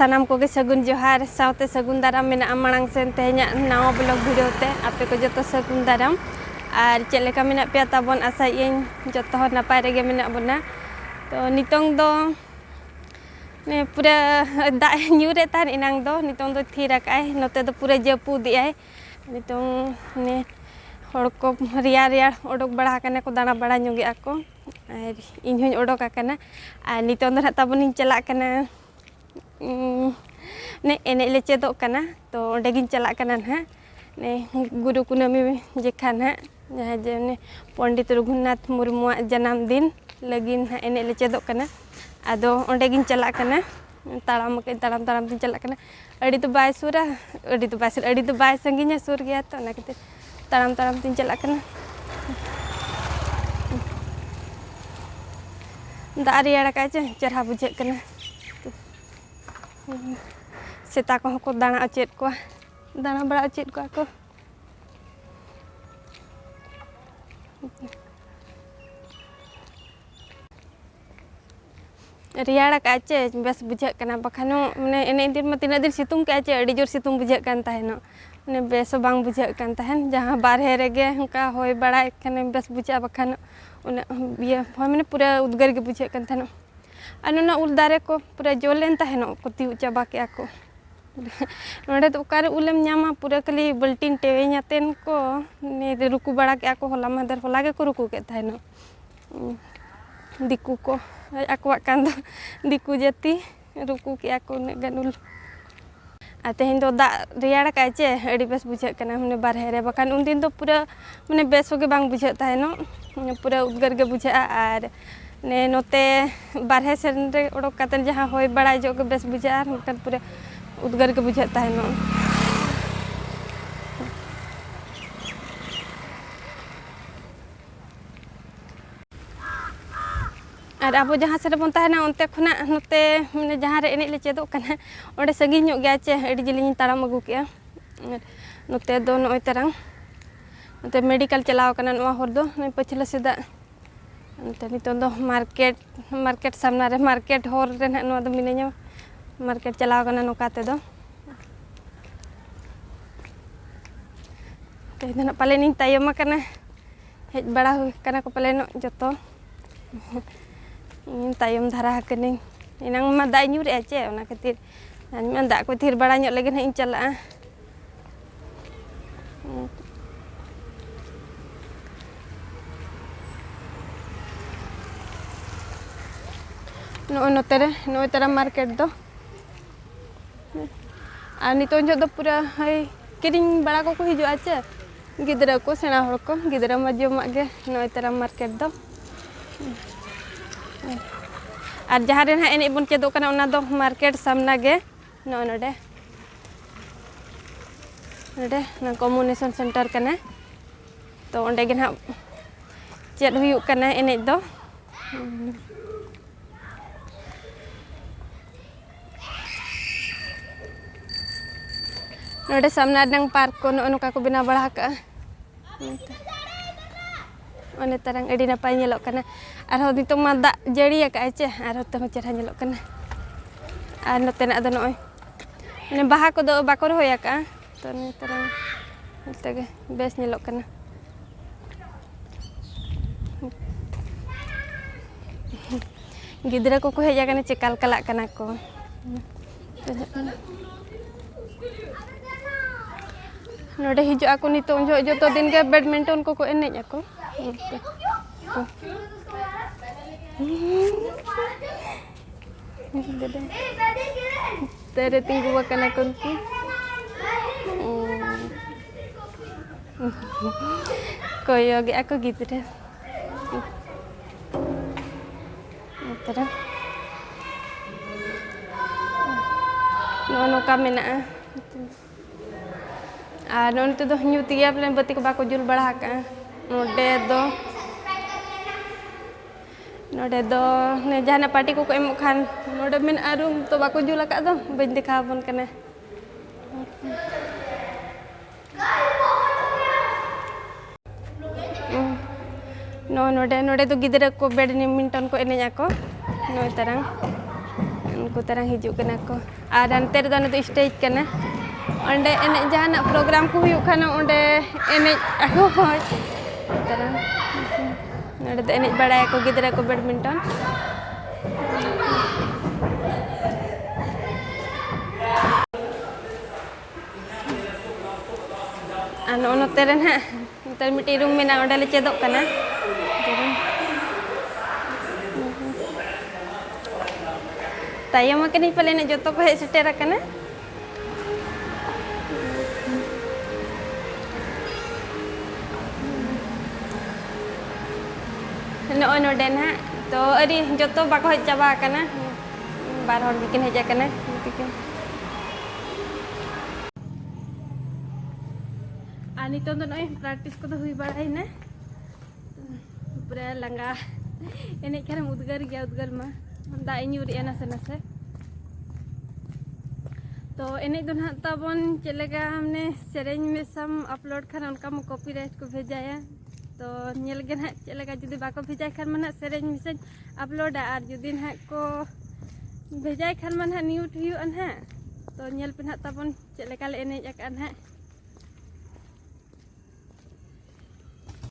सानाम को सगुन जोहार साउते सगुन दाराम मेना मांग सेन तेहना नावा ब्लॉग वीडियो ते आपे को जो सगुन दाराम और चलेका मेना पे ताबन आशा इन जो नपाय रेगे मेना बना तो नितोंग दो ने पूरा दा न्यूरे तान इनांग दो नितोंग दो थी रकाय नोते दो पूरा जपू दियाय नितोंग ने हड़ को रिया रिया ओडोक बड़ा कने को दाना बड़ा ñoगे ako और इन हूँ ओडोक आकना और नितोंग दो ताबन चला कना ने एने ले चेदोक कना तो ओंडे गिन चला कना ना ने गुरु कुनामी जेखा ना जहाँ जे ने पंडित रघुनाथ मुर्मू जन्म दिन लगिन एने ले चेदोक कना आदो ओंडे गिन चला कना ताड़ाम के ताड़ाम ताड़ाम दिन चला कना अड़ी तो बाय सुरा अड़ी तो बाय संगीना सुर गया तो ना कहते ताड़ाम ताड़ाम दिन चला कना दारी अड़का चरहा बुझे कना सेता को को दाना चेत को दाना बड़ा चेत को रियाड़ा काचे बेस बुझे कना बखानो माने एने दिन में तीन दिन सितुंग काचे अड़ी जोर सितुंग बुझे कान ताहेनो माने बेस बांग बुझे कान ताहेन जहां बारहे रेगे हुका होय बड़ा कने बेस बुझे बखानो उन ये माने पूरा उद्गार के बुझे कान ताहेनो अनना उल दारे को पूरा जोलेन ताहेनो को ती चाबा के को नोडे तो ओकारे उलेम न्यामा पूरा कली बल्टिन टेवेኛतेन को ने रुकु बड़ा के को होला मदर होला के को रुकु के ताहेनो दिकु को आकवा कान दो दिकु जति रुकु के को ने गनुल आते दो दा रियाड़ा काचे अड़ी बेस बुझे कना माने बारहे रे बखान उन दिन तो पूरा माने बेस के बांग बुझे ताहेनो पूरा उद्गार के बुझे आर ने नोते बारहे सेन रे ओडोक कातन जहां होय बड़ा जो के बेस बुझे आर मकन पूरा उद्गार के बुझे ताहेनो और अब जहाँ से बन ताहेना उनते खुना नोते माने जहाँ रे एने ले चेदो कना ओडे सगी ñoग गया चे अड़ी जिलिन ताराम अगु के नोते दो नोय तरंग नोते मेडिकल चलाव कना नोवा हर दो नै पछला सिदा नोते नितो दो मार्केट सामना रे मार्केट हर रे ना नोवा दो मिनेña मार्केट चलाव कना नोकाते दो ते ना पाले नि तायम कना हेज बड़ा हो कना को पाले नो जतो तायम धारा हकनी इनांग मा दा न्यूर एचे ओना खातिर मान दा को थीर बड़ा ñoग लेकिन इन चला नो तेरा मार्केट दो आ नितो जो पूरा हाय किरिंग बड़ा को हिजो आचे गिदरा को सेना हड़ को गिदरा मा जमा गे नो तेरा मार्केट दो और जहाँ रे एने बन चेदो कना ओना दो मार्केट सामना गे नो नोडे नोडे ना कम्युनिकेशन सेंटर कना तो ओंडे गे ना चेद हुयु कना एने दो नोडे सामना नंग पार्क को नोका को बिना बड़ा का ओने तरंग एडी नपाय ñeलो कना आरो नितो मा दा जड़ी का चे आरो तम चेहरा ñeलो कना आ नते ना दो नय माने बाहा को दो बाको रोया का तो ने तरंग नते बेस ñeलो कना गिदरा को हेजा कना चेकाल कला कना को नोडे हिजो ako नितो जो तो दिन के बैडमिंटन को एनेज ako तेरे tinggu wakana kunku koyo ge aku gitu deh terus no kamena आ नोते दो न्यूति गया प्लेन बत्ती को बाको जुल बढ़ा का नोडे दो ने जहाना पार्टी को एम खान नोडे मेन आरूम तो बाको जुल का दो बन दिखा बन कने नो नोडे तो गिदरा को बैडमिंटन को एने को नो तरंग उनको तरह हिजू कना को और अंते रे दो स्टेज कना ओंडे एने जहाना प्रोग्राम को हुयु खाना ओंडे एने ako होय तरह नडे एने बड़ाय को गिदरा को badminton ano ono teren ha ter miti room mena oda le cedok kana tayo makani pale na joto ko he setera kana no ono den ha to adi joto bako he chaba kana bar hor bikin heja kana bikin ani to noy practice ko hui badai na pura langa ene kare udgar ma da inyuri ena senase तो एने दो ना तबन चलेगा हमने सेरेंज में सम upload कर उनका मो कॉपीराइट को भेजाया तो नेल के ना चलेगा जुदी बाको भेजाय खान मना सेरेंज में अपलोड और जुदी ना को भेजाय खान मना न्यूट हुई अन है तो नेल पे ना तबन चलेगा ले एने जक अन है